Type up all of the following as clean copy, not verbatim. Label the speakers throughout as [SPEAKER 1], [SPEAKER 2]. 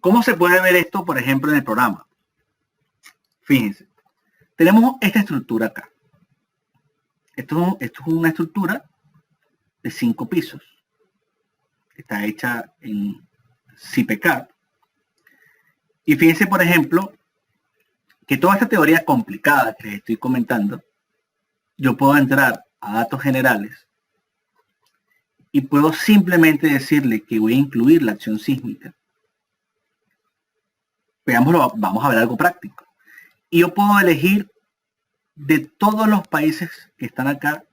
[SPEAKER 1] ¿Cómo se puede ver esto, por ejemplo, en el programa? Fíjense, tenemos esta estructura acá. Esto es una estructura de 5 pisos. Está hecha en CPK. Y fíjense, por ejemplo, que toda esta teoría complicada que les estoy comentando, yo puedo entrar a datos generales y puedo simplemente decirle que voy a incluir la acción sísmica. Veámoslo, vamos a ver algo práctico. Y yo puedo elegir de todos los países que están acá,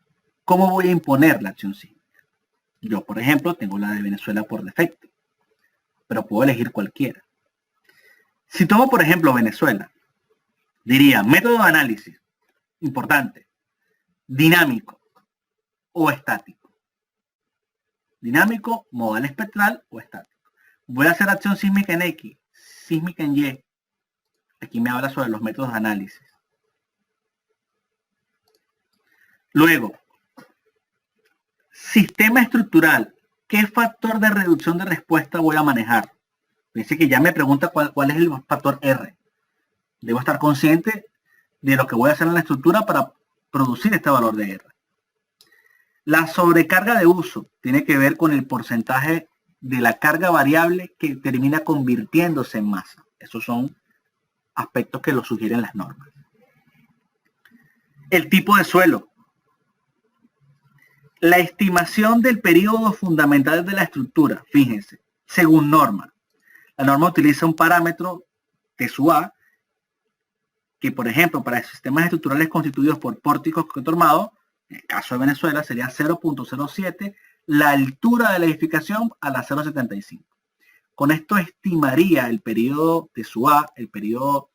[SPEAKER 1] cómo voy a imponer la acción sísmica. Yo, por ejemplo, tengo la de Venezuela por defecto, pero puedo elegir cualquiera. Si tomo, por ejemplo, Venezuela, diría método de análisis, importante, dinámico o estático. Dinámico, modal espectral o estático. Voy a hacer acción sísmica en X, sísmica en Y. Aquí me habla sobre los métodos de análisis. Luego, sistema estructural. ¿Qué factor de reducción de respuesta voy a manejar? Dice que ya me pregunta cuál es el factor R. Debo estar consciente de lo que voy a hacer en la estructura para producir este valor de R. La sobrecarga de uso tiene que ver con el porcentaje de la carga variable que termina convirtiéndose en masa. Esos son aspectos que lo sugieren las normas. El tipo de suelo. La estimación del periodo fundamental de la estructura, fíjense, según norma. La norma utiliza un parámetro T sub A, que por ejemplo para sistemas estructurales constituidos por pórticos contormados, en el caso de Venezuela sería 0.07, la altura de la edificación a la 0.75. Con esto estimaría el periodo T sub A, el periodo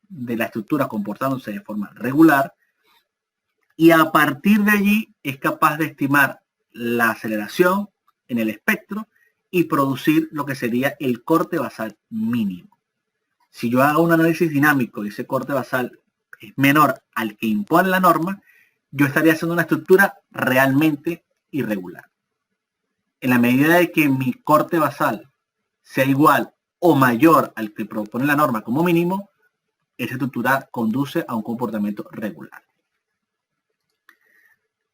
[SPEAKER 1] de la estructura comportándose de forma regular, y a partir de allí es capaz de estimar la aceleración en el espectro y producir lo que sería el corte basal mínimo. Si yo hago un análisis dinámico y ese corte basal es menor al que impone la norma, yo estaría haciendo una estructura realmente irregular. En la medida de que mi corte basal sea igual o mayor al que propone la norma como mínimo, esa estructura conduce a un comportamiento regular.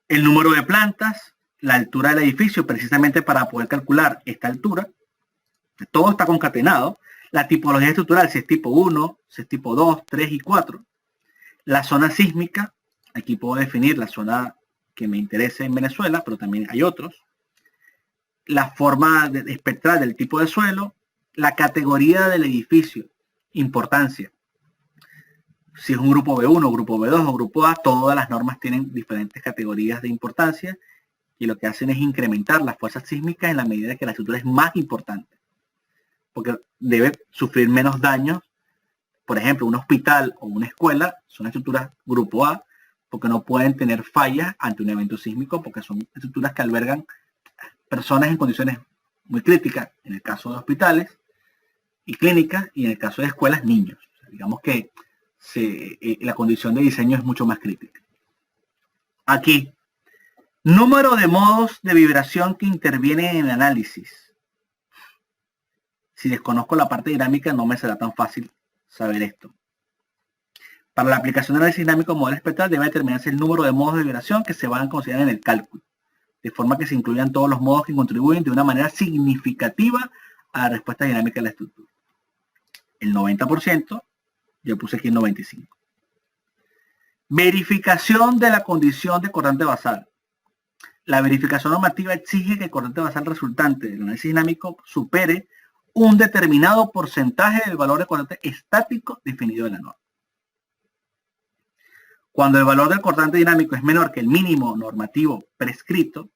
[SPEAKER 1] El número de plantas, la altura del edificio, precisamente para poder calcular esta altura, todo está concatenado. La tipología estructural, si es tipo 1, si es tipo 2, 3 y 4. La zona sísmica, aquí puedo definir la zona que me interese en Venezuela, pero también hay otros. La forma espectral del tipo de suelo, la categoría del edificio, importancia. Si es un grupo B1, grupo B2 o grupo A, todas las normas tienen diferentes categorías de importancia y lo que hacen es incrementar las fuerzas sísmicas en la medida que la estructura es más importante, porque debe sufrir menos daños. Por ejemplo, un hospital o una escuela son estructuras grupo A, porque no pueden tener fallas ante un evento sísmico, porque son estructuras que albergan personas en condiciones muy críticas, en el caso de hospitales y clínicas, y en el caso de escuelas, niños. O sea, digamos que la condición de diseño es mucho más crítica. Aquí, número de modos de vibración que intervienen en el análisis. Si desconozco la parte dinámica, no me será tan fácil saber esto. Para la aplicación de análisis dinámico modal espectral debe determinarse el número de modos de vibración que se van a considerar en el cálculo, de forma que se incluyan todos los modos que contribuyen de una manera significativa a la respuesta dinámica de la estructura. El 90%, yo puse aquí el 95%. Verificación de la condición de corriente basal. La verificación normativa exige que el corriente basal resultante del análisis dinámico supere un determinado porcentaje del valor de corriente estático definido en la norma. Cuando el valor del cortante dinámico es menor que el mínimo normativo prescrito,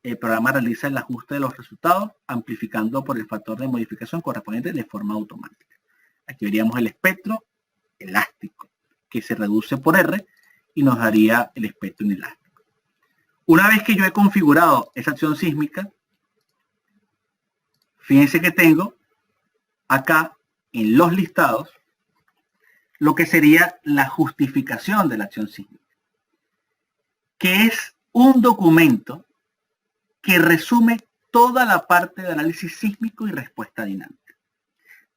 [SPEAKER 1] el programa realiza el ajuste de los resultados, amplificando por el factor de modificación correspondiente de forma automática. Aquí veríamos el espectro elástico, que se reduce por R y nos daría el espectro inelástico. Una vez que yo he configurado esa acción sísmica, fíjense que tengo acá en los listados lo que sería la justificación de la acción sísmica, que es un documento que resume toda la parte de análisis sísmico y respuesta dinámica.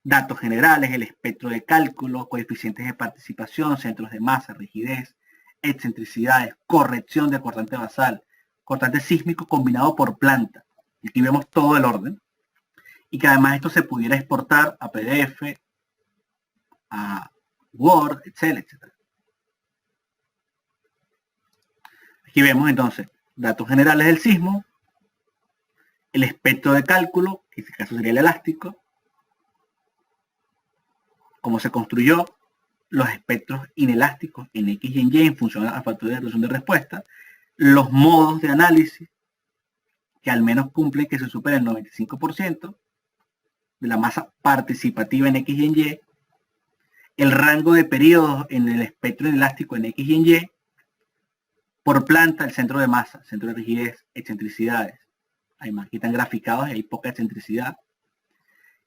[SPEAKER 1] datos generales, el espectro de cálculo, coeficientes de participación, centros de masa, rigidez, excentricidades, corrección de cortante basal, cortante sísmico combinado por planta. Aquí vemos todo el orden. Y que además esto se pudiera exportar a PDF, a Word, Excel, etc. Aquí vemos entonces datos generales del sismo, el espectro de cálculo, que en este caso sería el elástico, cómo se construyó, los espectros inelásticos en X y en Y en función a la factor de resolución de respuesta, los modos de análisis, que al menos cumplen que se supere el 95% de la masa participativa en X y en Y, el rango de periodos en el espectro inelástico en X y en Y, por planta el centro de masa, centro de rigidez, excentricidades. Además, aquí están graficados y hay poca excentricidad.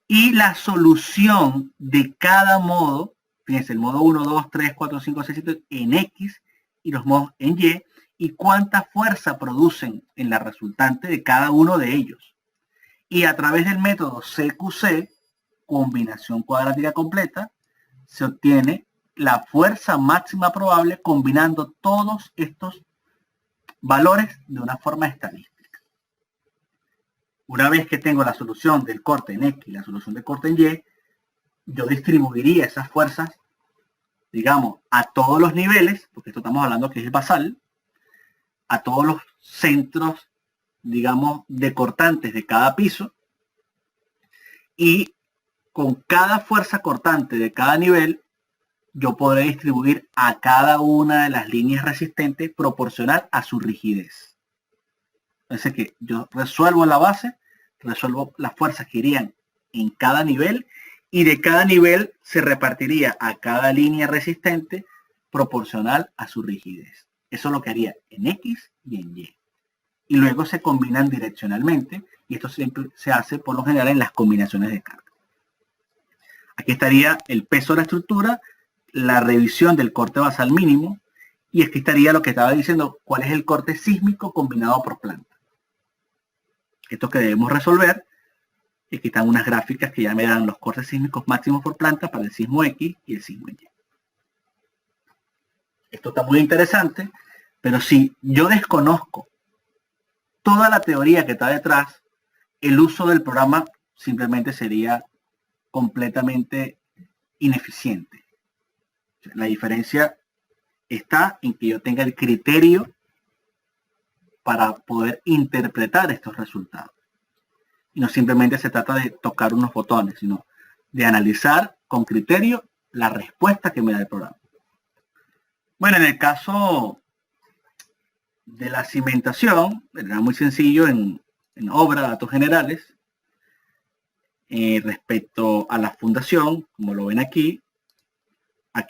[SPEAKER 1] Y la solución de cada modo, fíjense, el modo 1, 2, 3, 4, 5, 6, 7 en X y los modos en y cuánta fuerza producen en la resultante de cada uno de ellos. Y a través del método CQC, combinación cuadrática completa, se obtiene la fuerza máxima probable combinando todos estos valores de una forma estadística. Una vez que tengo la solución del corte en X y la solución del corte en Y, yo distribuiría esas fuerzas, digamos, a todos los niveles, porque esto estamos hablando que es basal, a todos los centros, digamos, de cortantes de cada piso, y con cada fuerza cortante de cada nivel, yo podré distribuir a cada una de las líneas resistentes proporcional a su rigidez. Entonces que yo resuelvo la base, resuelvo las fuerzas que irían en cada nivel, y de cada nivel se repartiría a cada línea resistente proporcional a su rigidez. Eso es lo que haría en X y en Y. Y luego se combinan direccionalmente, y esto siempre se hace por lo general en las combinaciones de carga. Aquí estaría el peso de la estructura, la revisión del corte basal mínimo, y aquí estaría lo que estaba diciendo, cuál es el corte sísmico combinado por planta. Esto que debemos resolver, y aquí están unas gráficas que ya me dan los cortes sísmicos máximos por planta para el sismo X y el sismo Y. Esto está muy interesante, pero si yo desconozco toda la teoría que está detrás, el uso del programa simplemente sería completamente ineficiente. La diferencia está en que yo tenga el criterio para poder interpretar estos resultados. Y no simplemente se trata de tocar unos botones, sino de analizar con criterio la respuesta que me da el programa. Bueno, en el caso de la cimentación, era muy sencillo en obra, datos generales. Respecto a la fundación, como lo ven aquí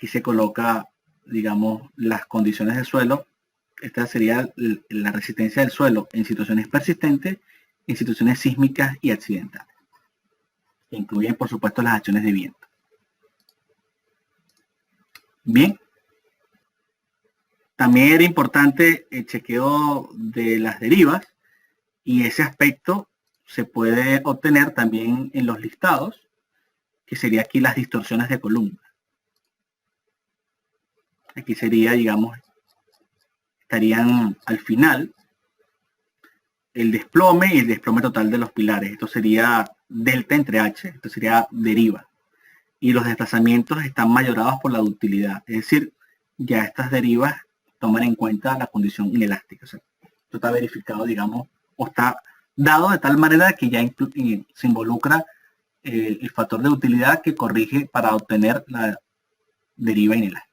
[SPEAKER 1] se coloca, digamos, las condiciones del suelo. Esta sería la resistencia del suelo en situaciones persistentes, en situaciones sísmicas y accidentales, que incluyen, por supuesto, las acciones de viento. Bien. También era importante el chequeo de las derivas, y ese aspecto se puede obtener también en los listados, que sería aquí las distorsiones de columna. Aquí sería, digamos, estarían al final el desplome y el desplome total de los pilares. Esto sería delta entre H, esto sería deriva. Y los desplazamientos están mayorados por la ductilidad. Es decir, ya estas derivas toman en cuenta la condición inelástica. O sea, esto está verificado, digamos, o está dado de tal manera que ya se involucra el factor de utilidad que corrige para obtener la deriva inelástica.